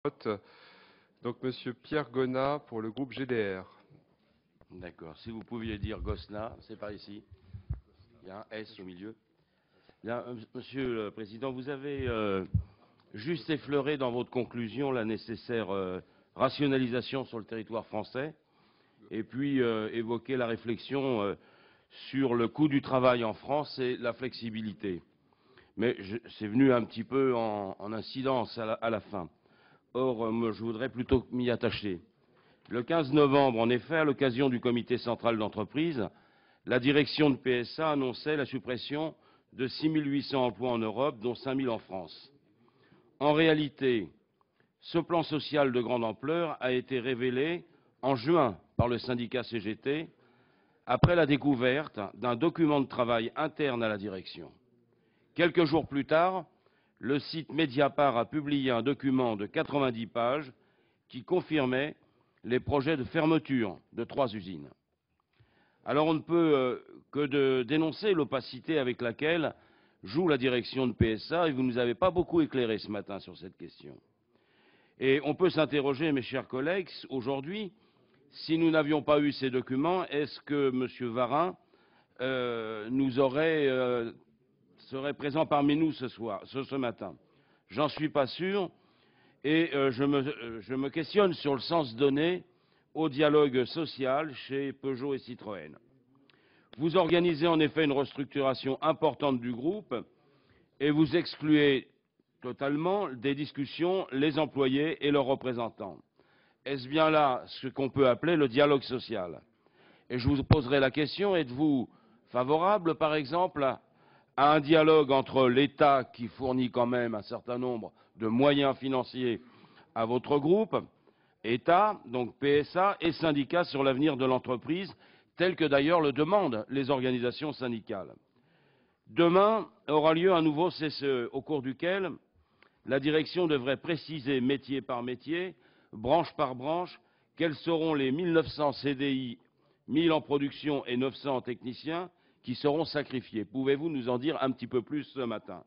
vote. Donc, Monsieur Pierre Gonnat pour le groupe GDR. D'accord. Si vous pouviez dire Gosselin, c'est par ici. Il y a un S au milieu. Bien, Monsieur le Président, vous avez juste effleuré dans votre conclusion la nécessaire rationalisation sur le territoire français et puis évoqué la réflexion sur le coût du travail en France et la flexibilité. Mais c'est venu un petit peu en incidence à la fin. Or, moi, je voudrais plutôt m'y attacher. Le 15 novembre, en effet, à l'occasion du comité central d'entreprise, la direction de PSA annonçait la suppression de 6 800 emplois en Europe, dont 5 000 en France. En réalité, ce plan social de grande ampleur a été révélé en juin par le syndicat CGT, après la découverte d'un document de travail interne à la direction. Quelques jours plus tard, le site Mediapart a publié un document de 90 pages qui confirmait les projets de fermeture de 3 usines. Alors on ne peut que dénoncer l'opacité avec laquelle joue la direction de PSA, et vous ne nous avez pas beaucoup éclairé ce matin sur cette question. Et on peut s'interroger, mes chers collègues, aujourd'hui, si nous n'avions pas eu ces documents, est-ce que M. Varin serait présent parmi nous ce matin? J'en suis pas sûr, et je me questionne sur le sens donné au dialogue social chez Peugeot et Citroën. Vous organisez en effet une restructuration importante du groupe et vous excluez totalement des discussions les employés et leurs représentants. Est-ce bien là ce qu'on peut appeler le dialogue social? Et je vous poserai la question, êtes-vous favorable, par exemple, à un dialogue entre l'État, qui fournit quand même un certain nombre de moyens financiers à votre groupe, État, donc PSA, et syndicats sur l'avenir de l'entreprise, tel que d'ailleurs le demandent les organisations syndicales? Demain aura lieu un nouveau CCE, au cours duquel la direction devrait préciser métier par métier, branche par branche, quels seront les 1900 CDI, 1000 en production et 900 techniciens qui seront sacrifiés. Pouvez-vous nous en dire un petit peu plus ce matin?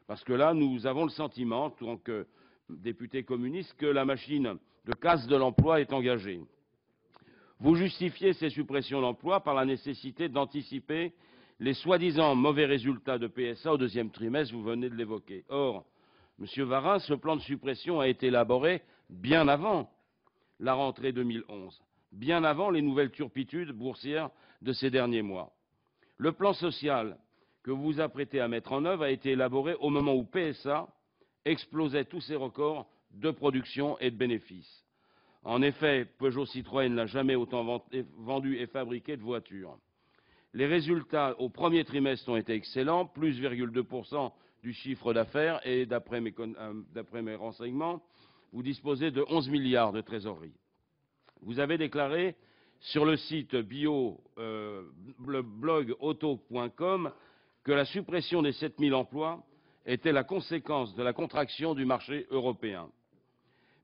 Parce que là, nous avons le sentiment, en tant que députés communistes, que la machine de casse de l'emploi est engagée. Vous justifiez ces suppressions d'emplois par la nécessité d'anticiper les soi-disant mauvais résultats de PSA au deuxième trimestre, vous venez de l'évoquer. Or, Monsieur Varin, ce plan de suppression a été élaboré bien avant la rentrée 2011, bien avant les nouvelles turpitudes boursières de ces derniers mois. Le plan social que vous vous apprêtez à mettre en œuvre a été élaboré au moment où PSA explosait tous ses records de production et de bénéfices. En effet, Peugeot Citroën n'a jamais autant vendu et fabriqué de voitures. Les résultats au premier trimestre ont été excellents, plus 0,2% du chiffre d'affaires, et d'après mes renseignements, vous disposez de 11 milliards de trésorerie. Vous avez déclaré sur le site le blog auto.com que la suppression des 7000 emplois était la conséquence de la contraction du marché européen.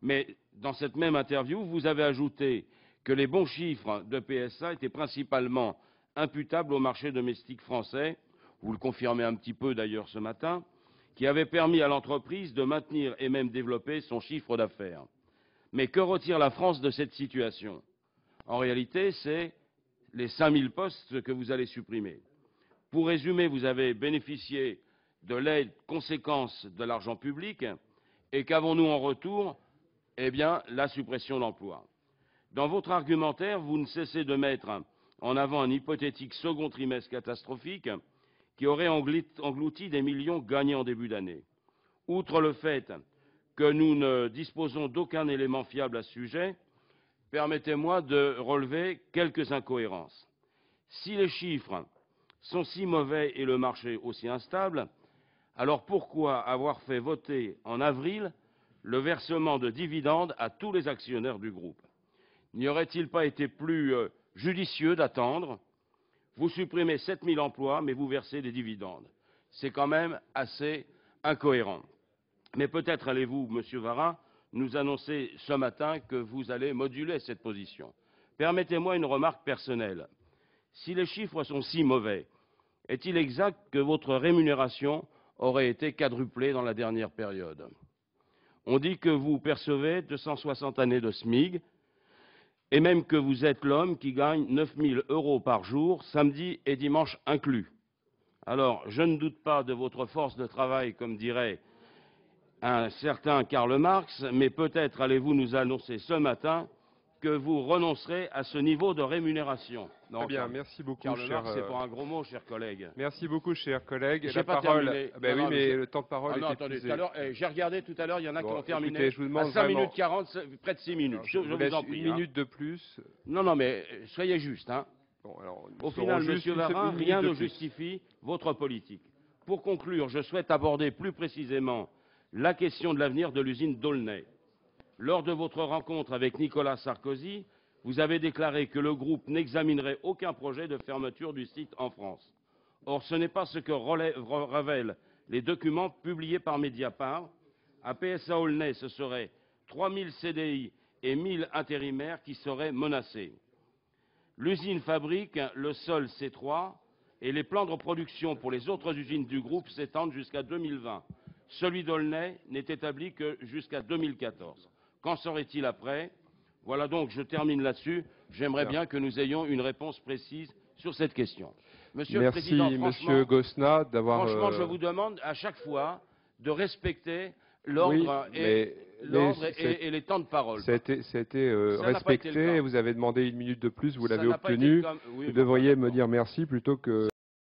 Mais dans cette même interview, vous avez ajouté que les bons chiffres de PSA étaient principalement imputables au marché domestique français, vous le confirmez un petit peu d'ailleurs ce matin, qui avait permis à l'entreprise de maintenir et même développer son chiffre d'affaires. Mais que retire la France de cette situation? En réalité, c'est les 5000 postes que vous allez supprimer. Pour résumer, vous avez bénéficié de l'aide conséquence de l'argent public, et qu'avons-nous en retour? Eh bien, la suppression d'emplois. Dans votre argumentaire, vous ne cessez de mettre en avant un hypothétique second trimestre catastrophique qui aurait englouti des millions gagnés en début d'année. Outre le fait que nous ne disposons d'aucun élément fiable à ce sujet, permettez-moi de relever quelques incohérences. Si les chiffres sont si mauvais et le marché aussi instable, alors pourquoi avoir fait voter en avril le versement de dividendes à tous les actionnaires du groupe? N'y aurait-il pas été plus judicieux d'attendre? Vous supprimez 7000 emplois, mais vous versez des dividendes. C'est quand même assez incohérent. Mais peut-être allez-vous, Monsieur Varin, nous annoncer ce matin que vous allez moduler cette position. Permettez-moi une remarque personnelle. Si les chiffres sont si mauvais, est-il exact que votre rémunération aurait été quadruplée dans la dernière période? On dit que vous percevez 260 années de SMIG, et même que vous êtes l'homme qui gagne 9 000 € par jour, samedi et dimanche inclus. Alors, je ne doute pas de votre force de travail, comme dirait un certain Karl Marx, mais peut-être allez-vous nous annoncer ce matin que vous renoncerez à ce niveau de rémunération. Non, Très bien, merci beaucoup, Karl cher... Marx, c'est pas un gros mot, chers collègues. Merci beaucoup, chers collègues. J'ai La pas parole... terminé. Ben Non, oui, non, mais le temps de parole Ah non, est attendez, épuisé. tout à l'heure, j'ai regardé tout à l'heure, il y en a qui ont terminé écoutez, je vous demande à 5 vraiment... minutes 40, près de 6 minutes. Alors, je vous laisse en prie. une minute de plus. Non, non, mais soyez juste. Hein. Bon, alors, nous Au serons final, juste Monsieur Varin, une minute rien de ne plus. justifie votre politique. Pour conclure, je souhaite aborder plus précisément la question de l'avenir de l'usine d'Aulnay. Lors de votre rencontre avec Nicolas Sarkozy, vous avez déclaré que le groupe n'examinerait aucun projet de fermeture du site en France. Or, ce n'est pas ce que révèlent les documents publiés par Mediapart. À PSA Aulnay, ce serait 3 000 CDI et 1 000 intérimaires qui seraient menacés. L'usine fabrique le sol C3 et les plans de production pour les autres usines du groupe s'étendent jusqu'à 2020. Celui d'Aulnay n'est établi que jusqu'à 2014. Qu'en serait-il après? Voilà, donc je termine là-dessus. J'aimerais bien que nous ayons une réponse précise sur cette question. Monsieur le Président, Monsieur Gosselin, d'avoir... Franchement, je vous demande à chaque fois de respecter l'ordre et les temps de parole. Ça a été respecté, et vous avez demandé une minute de plus, vous l'avez obtenu. Oui, vous devriez me dire merci plutôt que...